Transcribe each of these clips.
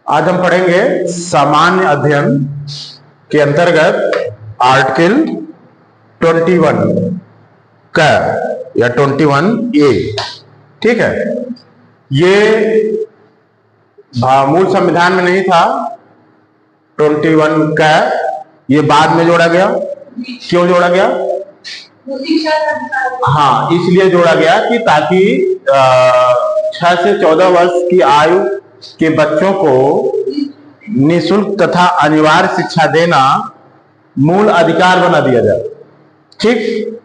आज हम पढ़ेंगे सामान्य अध्ययन के अंतर्गत आर्टिकल 21 का या 21A। ठीक है, ये मूल संविधान में नहीं था 21 का, ये बाद में जोड़ा गया। क्यों जोड़ा गया? हाँ, इसलिए जोड़ा गया कि ताकि 6 से 14 वर्ष की आयु के बच्चों को निःशुल्क तथा अनिवार्य शिक्षा देना मूल अधिकार बना दिया जाए। ठीक,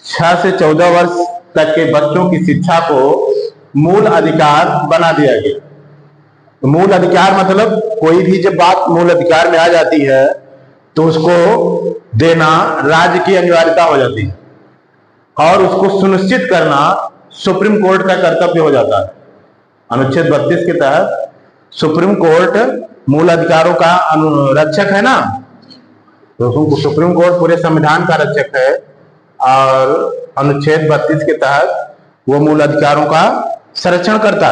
6 से 14 वर्ष तक के बच्चों की शिक्षा को मूल अधिकार बना दिया गया। मूल अधिकार मतलब कोई भी जब बात मूल अधिकार में आ जाती है तो उसको देना राज्य की अनिवार्यता हो जाती है और उसको सुनिश्चित करना सुप्रीम कोर्ट का कर्तव्य हो जाता है। अनुच्छेद 32 के तहत सुप्रीम कोर्ट मूल अधिकारों का रक्षक है ना, तो सुप्रीम कोर्ट पूरे संविधान का रक्षक है और अनुच्छेद 32 के तहत वो मूल अधिकारों का संरक्षण करता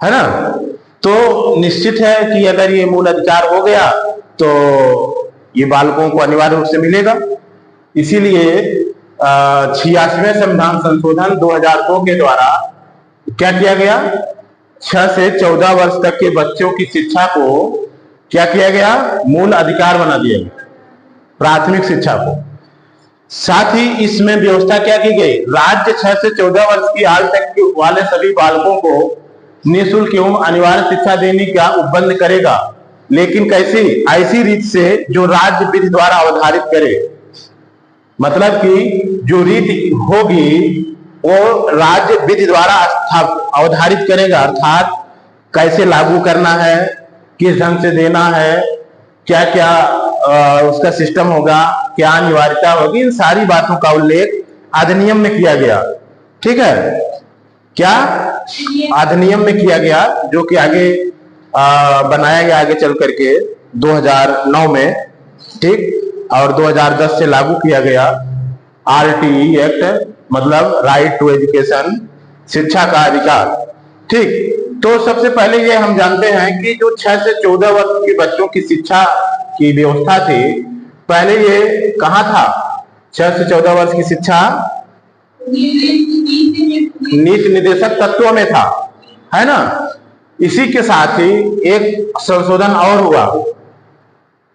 है ना। तो निश्चित है कि अगर ये मूल अधिकार हो गया तो ये बालकों को अनिवार्य रूप से मिलेगा। इसीलिए 86वें संविधान संशोधन 2002 के द्वारा क्या किया गया, 6 से 14 वर्ष तक के बच्चों की शिक्षा को क्या किया गया, मूल अधिकार बना दिया गया, प्राथमिक शिक्षा को। साथ ही इसमें व्यवस्था क्या की गई, राज्य 6 से 14 वर्ष की आयु तक वाले सभी बालकों को निःशुल्क एवं अनिवार्य शिक्षा देने का उपबंध करेगा, लेकिन कैसी? ऐसी रीत से जो राज्य विधि द्वारा अवधारित करे। मतलब कि जो रीति होगी वो राज्य विधि द्वारा अवधारित करेगा, अर्थात कैसे लागू करना है, किस ढंग से देना है, क्या क्या उसका सिस्टम होगा, क्या अनिवार्यता होगी, इन सारी बातों का उल्लेख अधिनियम में किया गया। ठीक है, क्या अधिनियम में किया गया, जो कि आगे बनाया गया आगे चल करके 2009 में। ठीक, और 2010 से लागू किया गया RTE एक्ट, मतलब राइट टू एजुकेशन, शिक्षा का अधिकार। ठीक, तो सबसे पहले ये हम जानते हैं कि जो 6 से 14 वर्ष के बच्चों की शिक्षा की व्यवस्था थी, पहले ये कहाँ था? 6 से 14 वर्ष की शिक्षा नीति निर्देशक तत्वों में था, है ना। इसी के साथ ही एक संशोधन और हुआ,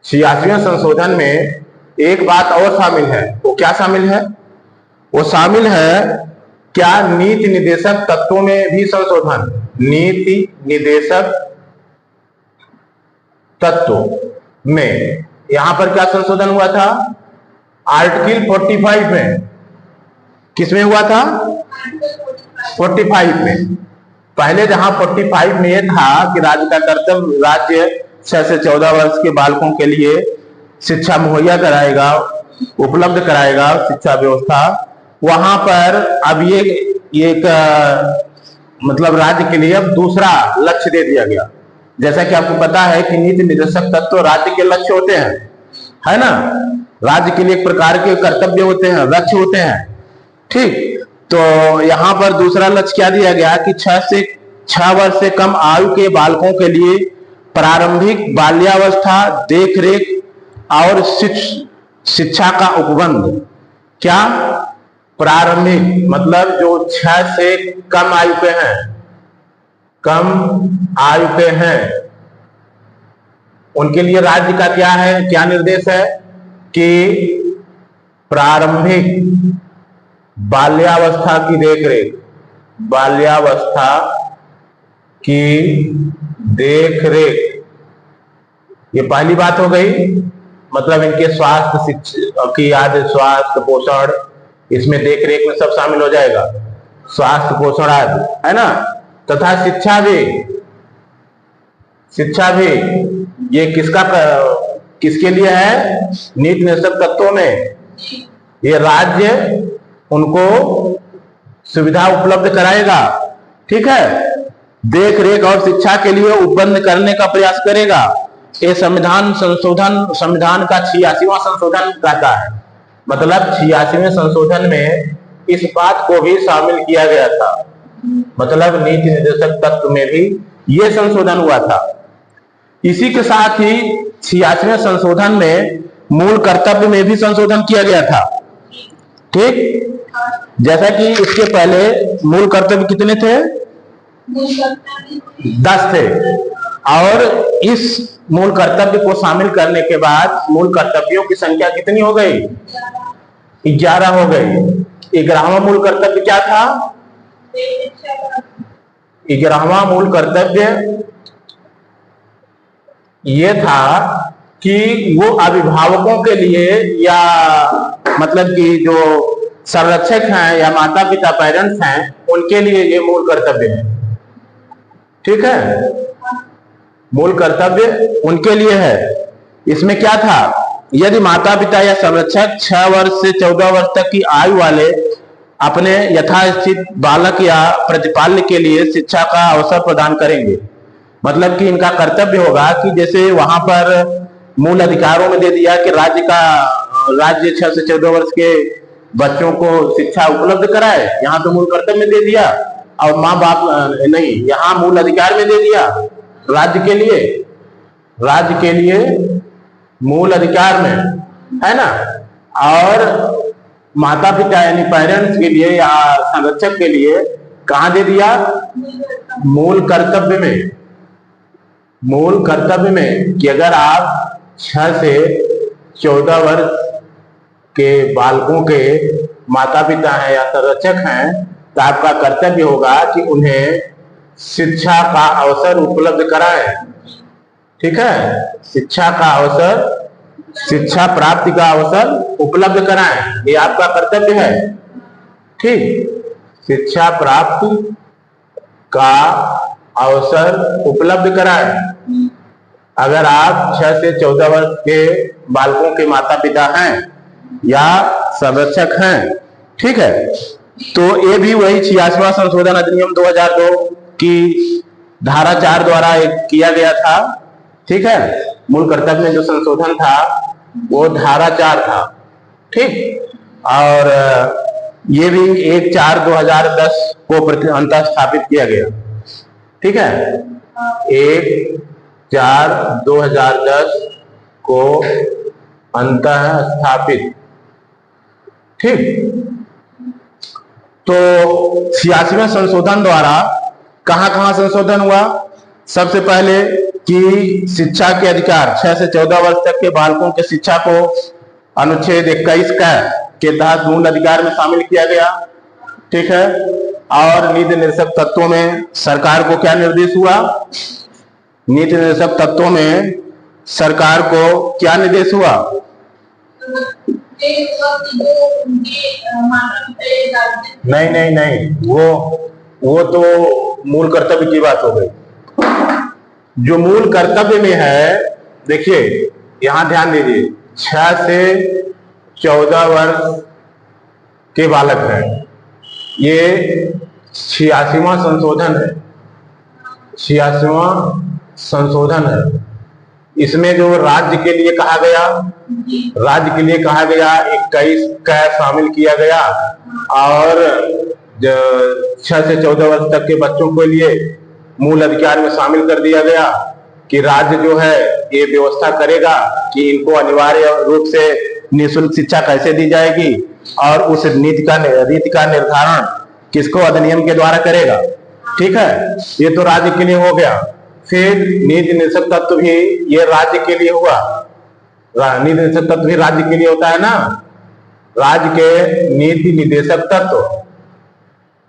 86वें संशोधन में एक बात और शामिल है। वो क्या शामिल है? वो शामिल है क्या, नीति निर्देशक तत्वों में भी संशोधन। नीति निर्देशक तत्व में यहां पर क्या संशोधन हुआ था? आर्टिकल 45 में। किसमें हुआ था? 45 में। पहले जहां 45 में यह था कि राज्य का कर्तव्य, राज्य 6 से 14 वर्ष के बालकों के लिए शिक्षा मुहैया कराएगा, उपलब्ध कराएगा शिक्षा व्यवस्था, वहां पर अब ये एक मतलब राज्य के लिए अब दूसरा लक्ष्य दे दिया गया। जैसा कि आपको पता है कि नीति निर्देशक तत्व राज्य के लक्ष्य होते हैं, है ना। राज्य के लिए एक प्रकार के कर्तव्य होते हैं, लक्ष्य होते हैं। ठीक, तो यहां पर दूसरा लक्ष्य क्या दिया गया कि 6 वर्ष से कम आयु के बालकों के लिए प्रारंभिक बाल्यावस्था, देखरेख और शिक्षा का उपबंध। क्या? प्रारंभिक मतलब जो 6 से कम आयु पे हैं, कम आयु पे हैं, उनके लिए राज्य का क्या है, क्या निर्देश है कि प्रारंभिक बाल्यावस्था की देखरेख, बाल्यावस्था की देखरेख, ये पहली बात हो गई। मतलब इनके स्वास्थ्य, शिक्षा की आदि, स्वास्थ्य पोषण, इसमें देखरेख में सब शामिल हो जाएगा, स्वास्थ्य पोषण आदि, है ना। तथा शिक्षा भी, शिक्षा भी ये किसके लिए है? नीति निर्देशक तत्वों में ये राज्य उनको सुविधा उपलब्ध कराएगा। ठीक है, देख रेख और शिक्षा के लिए उपबंध करने का प्रयास करेगा। ये संविधान का 86वां संशोधन कहता है। मतलब 86वें संशोधन में इस बात को भी शामिल किया गया था। मतलब नीति निर्देशक तत्व में भी ये संशोधन हुआ था। इसी के साथ ही 86वें संशोधन में मूल कर्तव्य में भी संशोधन किया गया था। ठीक, जैसा कि इसके पहले मूल कर्तव्य कितने थे? 10 थे, और इस मूल कर्तव्य को शामिल करने के बाद मूल कर्तव्यों की संख्या कितनी हो गई? 11 हो गई। 11वां मूल कर्तव्य क्या था? 11वां मूल कर्तव्य ये था कि वो अभिभावकों के लिए, या मतलब कि जो संरक्षक हैं या माता पिता पेरेंट्स हैं, उनके लिए ये मूल कर्तव्य है। ठीक है, मूल कर्तव्य उनके लिए है। इसमें क्या था? यदि माता पिता या संरक्षक 6 वर्ष से 14 वर्ष तक की आयु वाले अपने यथास्थित बालक या प्रतिपाल्य के लिए शिक्षा का अवसर प्रदान करेंगे, मतलब कि इनका कर्तव्य होगा कि जैसे वहां पर मूल अधिकारों में दे दिया कि राज्य 6 से 14 वर्ष के बच्चों को शिक्षा उपलब्ध कराए, यहाँ तो मूल कर्तव्य में दे दिया, और माँ बाप नहीं, यहाँ मूल अधिकार में दे दिया राज्य के लिए मूल अधिकार में, है ना। और माता पिता यानी पेरेंट्स के लिए या संरक्षक के लिए कहाँ दे दिया? मूल कर्तव्य में कि अगर आप 6 से 14 वर्ष के बालकों के माता पिता हैं या संरक्षक हैं, तो आपका कर्तव्य होगा कि उन्हें शिक्षा का अवसर उपलब्ध कराएं। ठीक है, शिक्षा प्राप्ति का अवसर उपलब्ध कराएं, ये आपका कर्तव्य है। ठीक, शिक्षा प्राप्ति का अवसर उपलब्ध कराएं। अगर आप 6 से 14 वर्ष के बालकों के माता पिता हैं या संरक्षक हैं, ठीक है, तो ये भी वही 86वां संशोधन अधिनियम 2002 की धारा 4 द्वारा किया गया था। ठीक है, मूल कर्तव्य में जो संशोधन था वो धारा 4 था। ठीक, और ये भी 1/4/2010 को अंतः स्थापित किया गया। ठीक है, 1/4/2010 को अंतः स्थापित। ठीक, तो 86वें संशोधन द्वारा कहां कहां संशोधन हुआ? सबसे पहले कि शिक्षा के अधिकार 6 से 14 वर्ष तक के बालकों के शिक्षा को अनुच्छेद 21 के तहत मूल अधिकार में शामिल किया गया। ठीक है, और नीति निर्देशक तत्वों में सरकार को क्या निर्देश हुआ? नीति निर्देशक तत्वों में सरकार को क्या निर्देश हुआ? नहीं, वो तो मूल कर्तव्य की बात हो गई। जो मूल कर्तव्य में है, देखिए यहां ध्यान दीजिए, 6 से 14 वर्ष के बालक हैं, ये 86वां संशोधन है। 86वां संशोधन है। इसमें जो राज्य के लिए कहा गया 21 का शामिल किया गया, और 6 से 14 वर्ष तक के बच्चों के लिए मूल अधिकार में शामिल कर दिया गया कि राज्य जो है ये व्यवस्था करेगा कि इनको अनिवार्य रूप से निःशुल्क शिक्षा कैसे दी जाएगी, और उस रीति का निर्धारण किसको? अधिनियम के द्वारा करेगा। ठीक है, ये तो राज्य के लिए हो गया। फिर नीति निर्देशक तत्व भी ये राज्य के लिए हुआ। नीति निर्देशक तत्व भी राज्य के लिए होता है ना, राज्य के नीति निर्देशक तत्व।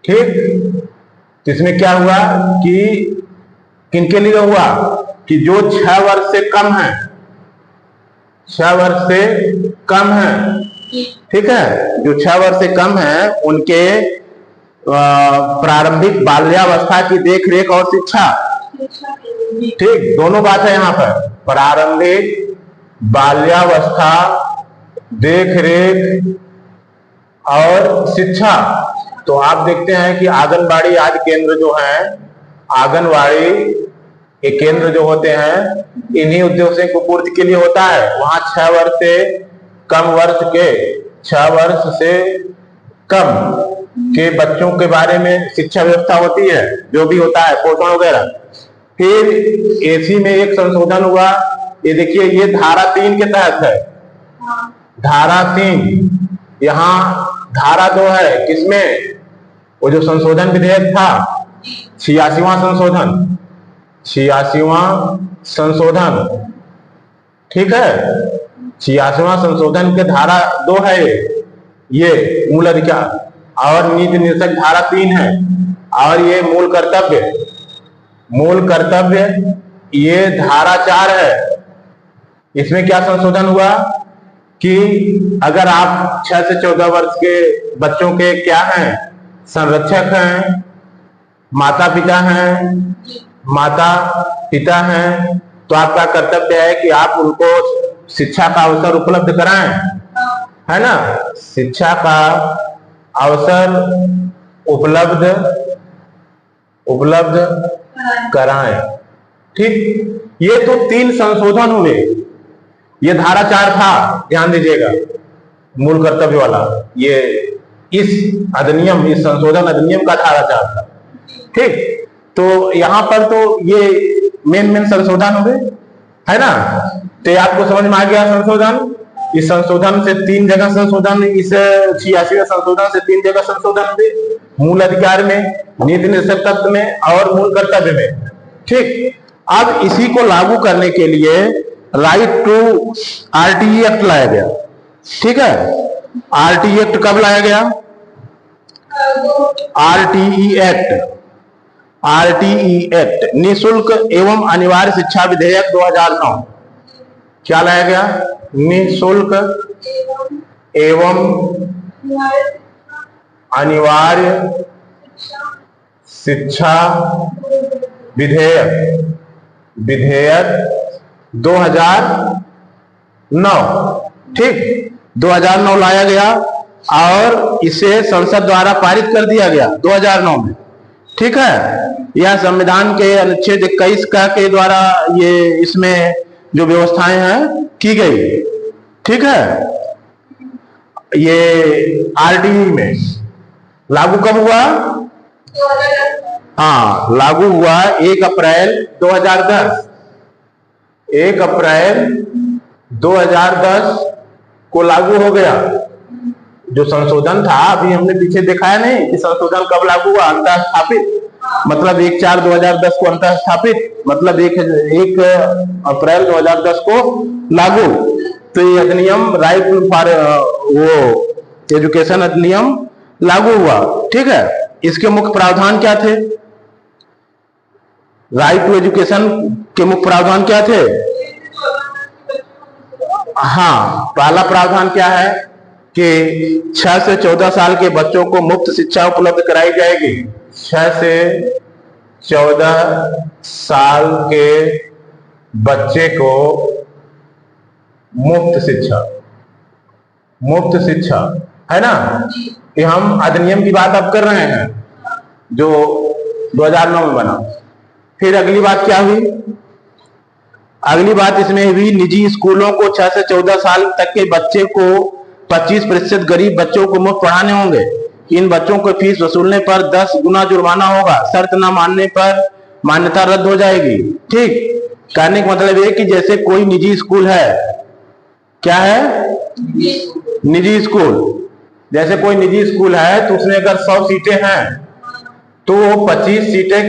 ठीक, इसमें क्या हुआ कि किनके लिए हुआ? कि जो 6 वर्ष से कम है, 6 वर्ष से कम है। ठीक है, जो 6 वर्ष से कम है उनके प्रारंभिक बाल्यावस्था की देखरेख और शिक्षा। ठीक, दोनों बात है यहाँ पर, प्रारंभिक बाल्यावस्था, देखरेख और शिक्षा। तो आप देखते हैं कि आंगनबाड़ी आदि केंद्र जो हैं, आंगनबाड़ी के केंद्र जो होते हैं, इन्हीं उद्देश्यों को पूर्ति के लिए होता है। वहां 6 वर्ष से कम के बच्चों के बारे में शिक्षा व्यवस्था होती है, जो भी होता है, पोषण वगैरह। फिर एसी में एक संशोधन हुआ, ये देखिए ये धारा 3 के तहत है, धारा 3। यहाँ धारा 2 है, किसमें? वो जो संशोधन विधेयक था, 86वां संशोधन, 86वां संशोधन, ठीक है। 86वां संशोधन के धारा 2 है ये मूल अधिकार, और नीति निर्देशक धारा 3 है, और ये मूल कर्तव्य ये धारा 4 है। इसमें क्या संशोधन हुआ कि अगर आप 6 से 14 वर्ष के बच्चों के क्या हैं, संरक्षक हैं, माता पिता हैं, तो आपका कर्तव्य है कि आप उनको शिक्षा का अवसर उपलब्ध कराएं, है ना। शिक्षा का अवसर उपलब्ध कराएं, ठीक। ये तो 3 संशोधन हुए। ये धारा 4 था, ध्यान दीजिएगा, मूल कर्तव्य वाला। ये इस संशोधन अधिनियम का धारा 4 था, ठीक। तो यहाँ पर तो ये मेन संशोधन हुए, है ना। तो आपको समझ में आ गया संशोधन। इस संशोधन से 3 जगह संशोधन, इस 86वें संशोधन से 3 जगह संशोधन हुए, मूल अधिकार में, नीति निर्देशक तत्व में और मूल कर्तव्य में, ठीक। अब इसी को लागू करने के लिए राइट टू आरटीई एक्ट लाया गया, ठीक है। आरटीई एक्ट कब लाया गया? आरटीई एक्ट निःशुल्क एवं अनिवार्य शिक्षा विधेयक 2009। क्या लाया गया? निःशुल्क एवं अनिवार्य शिक्षा विधेयक 2009, ठीक। 2009 लाया गया और इसे संसद द्वारा पारित कर दिया गया 2009 में, ठीक है। यह संविधान के अनुच्छेद 21 का के द्वारा ये इसमें जो व्यवस्थाएं हैं की गई, ठीक है। ये आरटीई में लागू कब हुआ? हाँ, लागू हुआ 1 अप्रैल 2010। 1 अप्रैल 2010 को लागू हो गया। जो संशोधन था, अभी हमने पीछे दिखाया नहीं कि संशोधन कब लागू हुआ? अंतः स्थापित, मतलब 1/4/2010 को अंतः स्थापित, मतलब 1 अप्रैल 2010 को लागू। तो ये अधिनियम राइट फॉर वो एजुकेशन अधिनियम लागू हुआ, ठीक है। इसके मुख्य प्रावधान क्या थे? राइट टू एजुकेशन के मुख्य प्रावधान क्या थे? हाँ, पहला प्रावधान क्या है कि 6 से 14 साल के बच्चों को मुफ्त शिक्षा उपलब्ध कराई जाएगी। 6 से 14 साल के बच्चे को मुफ्त शिक्षा, है ना। ये हम अधिनियम की बात अब कर रहे हैं जो 2009 में बना। फिर अगली बात क्या हुई? अगली बात इसमें हुई, निजी स्कूलों को 6 से 14 साल तक के बच्चे को 25% गरीब बच्चों को मुफ्त पढ़ाने होंगे। इन बच्चों को फीस वसूलने पर 10 गुना जुर्माना होगा। शर्त न मानने पर मान्यता रद्द हो जाएगी, ठीक। कहने का मतलब ये कि जैसे कोई निजी स्कूल है, क्या है? निजी स्कूल। जैसे कोई निजी स्कूल है तो उसमें अगर 100 सीटें हैं तो 25 सीटें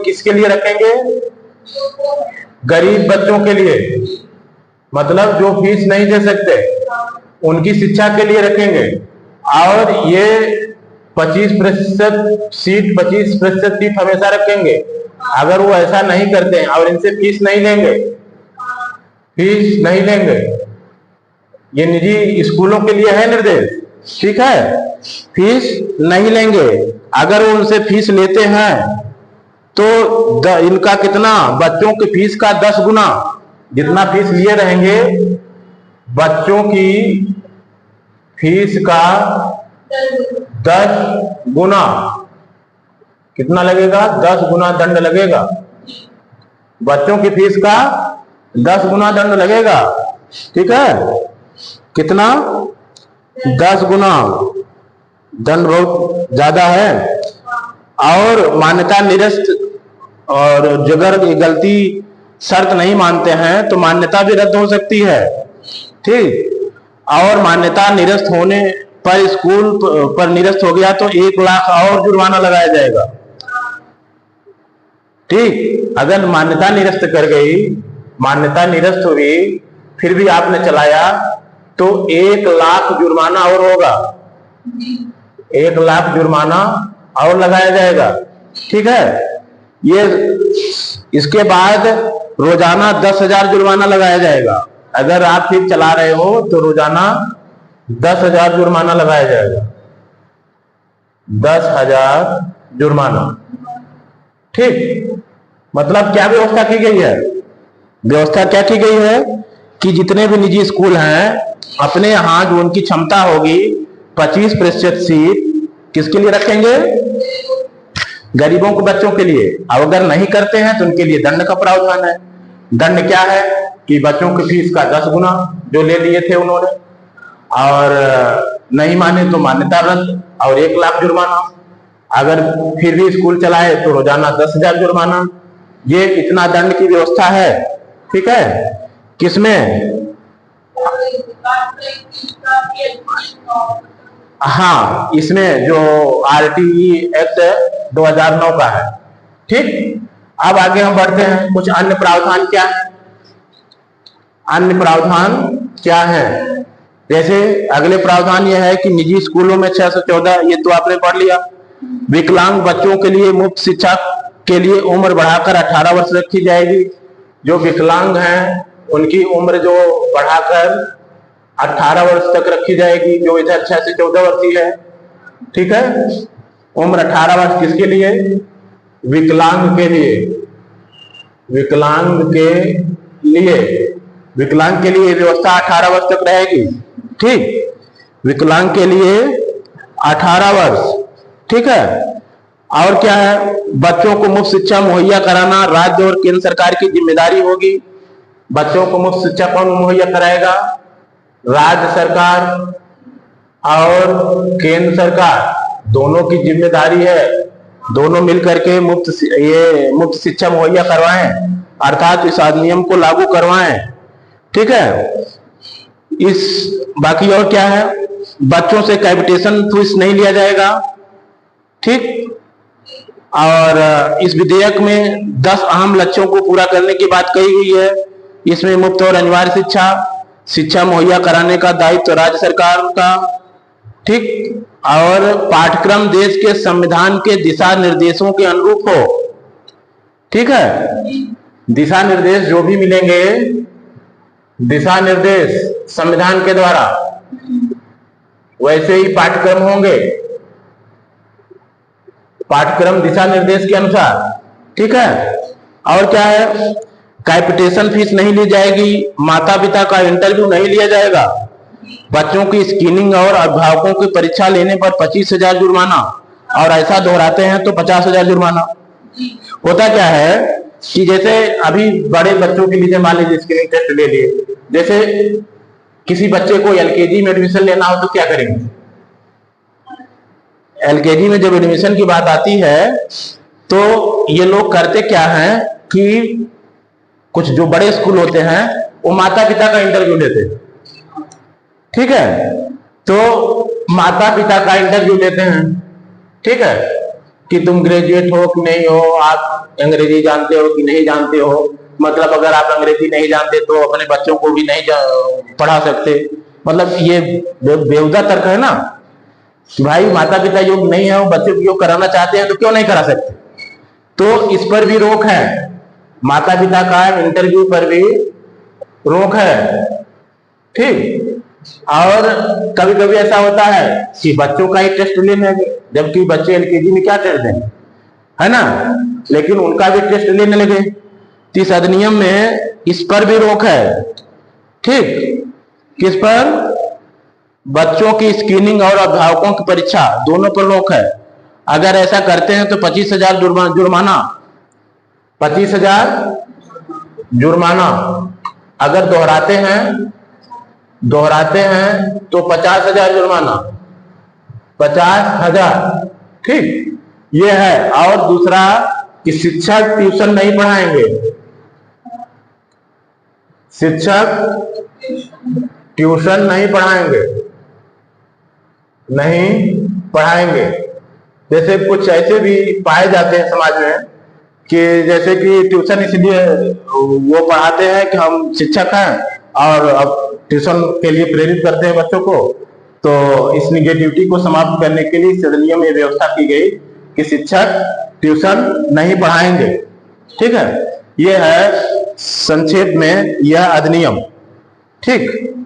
किसके लिए रखेंगे? गरीब बच्चों के लिए, मतलब जो फीस नहीं दे सकते उनकी शिक्षा के लिए रखेंगे। और ये 25% सीट हमेशा रखेंगे। अगर वो ऐसा नहीं करते हैं और इनसे फीस नहीं लेंगे, ये निजी स्कूलों के लिए है निर्देश, ठीक है। फीस नहीं लेंगे, अगर वो उनसे फीस लेते हैं तो इनका कितना? बच्चों की फीस का 10 गुना, जितना फीस लिए रहेंगे बच्चों की फीस का 10 गुना कितना लगेगा? 10 गुना दंड लगेगा। बच्चों की फीस का 10 गुना दंड लगेगा, ठीक है। कितना? 10 गुना दंड, बहुत ज्यादा है। और मान्यता निरस्त और अगर ये गलती शर्त नहीं मानते हैं तो मान्यता भी रद्द हो सकती है। ठीक, और मान्यता निरस्त होने पर स्कूल पर निरस्त हो गया तो 1 लाख और जुर्माना लगाया जाएगा। ठीक, अगर मान्यता निरस्त कर गई, मान्यता निरस्त हुई, फिर भी आपने चलाया तो 1 लाख जुर्माना और होगा, 1 लाख जुर्माना और लगाया जाएगा। ठीक है, ये इसके बाद रोजाना 10,000 जुर्माना लगाया जाएगा। अगर आप ठीक चला रहे हो तो रोजाना 10,000 जुर्माना लगाया जाएगा, 10,000 जुर्माना। ठीक, मतलब क्या व्यवस्था की गई है? व्यवस्था क्या की गई है कि जितने भी निजी स्कूल हैं अपने यहाँ जो उनकी क्षमता होगी 25% सीट किसके लिए रखेंगे? गरीबों के बच्चों के लिए। अब अगर नहीं करते हैं तो उनके लिए दंड का प्रावधान है। दंड क्या है कि बच्चों की फीस का 10 गुना जो ले लिए थे उन्होंने, और नहीं माने तो मान्यता रद्द और 1 लाख जुर्माना। अगर फिर भी स्कूल चलाए तो रोजाना 10,000 जुर्माना। ये इतना दंड की व्यवस्था है। ठीक है, किसमें? हाँ, इसमें जो RTE एक्ट 2009 का है। ठीक, अब आगे हम बढ़ते हैं। कुछ अन्य प्रावधान क्या है? अन्य प्रावधान क्या है? जैसे अगले प्रावधान यह है कि निजी स्कूलों में 614, ये तो आपने पढ़ लिया। विकलांग बच्चों के लिए मुफ्त शिक्षा के लिए उम्र बढ़ाकर 18 वर्ष रखी जाएगी। जो विकलांग हैं उनकी उम्र जो बढ़ाकर 18 वर्ष तक रखी जाएगी, जो इधर 6 से 14 वर्षीय है। ठीक है, उम्र 18 वर्ष किसके लिए? विकलांग के लिए। विकलांग के लिए, विकलांग के लिए व्यवस्था 18 वर्ष तक रहेगी। ठीक, विकलांग के लिए 18 वर्ष। ठीक है, और क्या है? बच्चों को मुफ्त शिक्षा मुहैया कराना राज्य और केंद्र सरकार की जिम्मेदारी होगी। बच्चों को मुफ्त शिक्षा कौन मुहैया कराएगा? राज्य सरकार और केंद्र सरकार दोनों की जिम्मेदारी है। दोनों मिलकर के मुफ्त शिक्षा मुहैया करवाएं, अर्थात इस अधिनियम को लागू करवाएं। ठीक है, बाकी और क्या है? बच्चों से कैपिटेशन फीस नहीं लिया जाएगा। ठीक, और इस विधेयक में 10 अहम लक्ष्यों को पूरा करने की बात कही गई है। इसमें मुफ्त और अनिवार्य शिक्षा मुहैया कराने का दायित्व राज्य सरकार का। ठीक, और पाठ्यक्रम देश के संविधान के दिशा निर्देशों के अनुरूप हो। ठीक है, दिशा निर्देश जो भी मिलेंगे, दिशा निर्देश संविधान के द्वारा, वैसे ही पाठ्यक्रम होंगे, पाठ्यक्रम दिशा निर्देश के अनुसार। ठीक है, और क्या है? कैपिटेशन फीस नहीं ली जाएगी। माता पिता का इंटरव्यू नहीं लिया जाएगा। बच्चों की स्क्रीनिंग और अभिभावकों की परीक्षा लेने पर 25,000 जुर्माना, और ऐसा दोहराते हैं तो 50,000 जुर्माना। होता क्या है कि जैसे अभी बड़े बच्चों के लिए मान लीजिए स्क्रीनिंग टेस्ट ले लिए, जैसे किसी बच्चे को LKG में एडमिशन लेना हो तो क्या करेंगे? LKG में जब एडमिशन की बात आती है तो ये लोग करते क्या हैं कि कुछ जो बड़े स्कूल होते हैं वो माता पिता का इंटरव्यू लेते हैं। ठीक है, तो माता पिता का इंटरव्यू लेते हैं। ठीक है, कि तुम ग्रेजुएट हो कि नहीं हो, आप अंग्रेजी जानते हो कि नहीं जानते हो। मतलब अगर आप अंग्रेजी नहीं जानते तो अपने बच्चों को भी नहीं पढ़ा सकते। मतलब ये बेहुदा तर्क है ना कि भाई माता पिता योग नहीं है, वो बच्चे को योग कराना चाहते हैं तो क्यों नहीं करा सकते। तो इस पर भी रोक है, माता पिता का इंटरव्यू पर भी रोक है। ठीक, और कभी कभी ऐसा होता है कि बच्चों का ही टेस्ट लेने, जबकि बच्चे LKG में क्या टेस्ट दें, है ना, लेकिन उनका भी टेस्ट लेने लगे। तो इस अधिनियम में इस पर भी रोक है। ठीक, किस पर? बच्चों की स्क्रीनिंग और अभिभावकों की परीक्षा दोनों पर रोक है। अगर ऐसा करते हैं तो 25,000 जुर्माना, 25,000 जुर्माना। अगर दोहराते हैं तो 50,000 जुर्माना, 50,000। ठीक, ये है। और दूसरा कि शिक्षक ट्यूशन नहीं पढ़ाएंगे, शिक्षक ट्यूशन नहीं पढ़ाएंगे, नहीं पढ़ाएंगे। जैसे कुछ ऐसे भी पाए जाते हैं समाज में कि जैसे कि ट्यूशन इसलिए वो पढ़ाते हैं कि हम शिक्षक हैं और अब ट्यूशन के लिए प्रेरित करते हैं बच्चों को। तो इस निगेटिविटी को समाप्त करने के लिए इस अधिनियम में व्यवस्था की गई कि शिक्षक ट्यूशन नहीं पढ़ाएंगे। ठीक है, यह है संक्षेप में यह अधिनियम। ठीक।